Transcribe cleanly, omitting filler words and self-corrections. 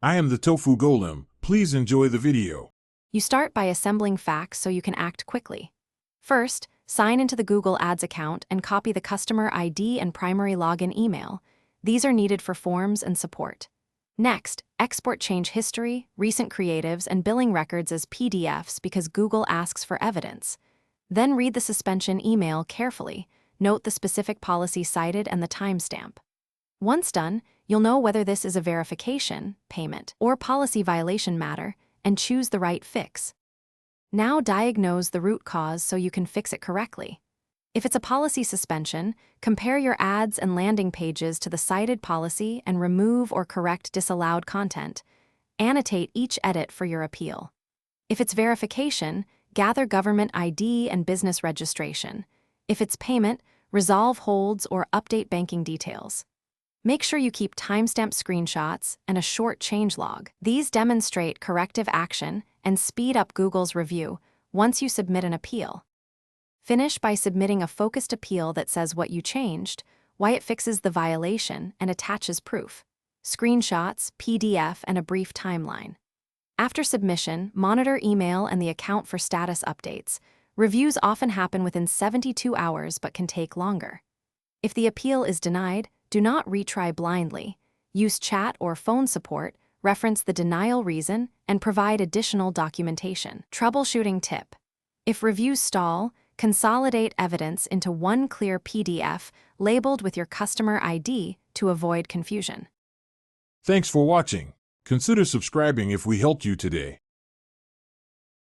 I am the Tofu Golem. Please enjoy the video. You start by assembling facts so you can act quickly. First, sign into the Google Ads account and copy the customer ID and primary login email. These are needed for forms and support. Next, export change history, recent creatives, and billing records as PDFs because Google asks for evidence. Then read the suspension email carefully. Note the specific policy cited and the timestamp. Once done, you'll know whether this is a verification, payment, or policy violation matter, and choose the right fix. Now diagnose the root cause so you can fix it correctly. If it's a policy suspension, compare your ads and landing pages to the cited policy and remove or correct disallowed content. Annotate each edit for your appeal. If it's verification, gather government ID and business registration. If it's payment, resolve holds or update banking details. Make sure you keep timestamp screenshots and a short changelog. These demonstrate corrective action and speed up Google's review once you submit an appeal. Finish by submitting a focused appeal that says what you changed, why it fixes the violation, and attaches proof. Screenshots, PDF, and a brief timeline. After submission, monitor email and the account for status updates. Reviews often happen within 72 hours but can take longer. If the appeal is denied, do not retry blindly. Use chat or phone support, reference the denial reason, and provide additional documentation. Troubleshooting tip. If reviews stall, consolidate evidence into one clear PDF labeled with your customer ID to avoid confusion. Thanks for watching. Consider subscribing if we helped you today.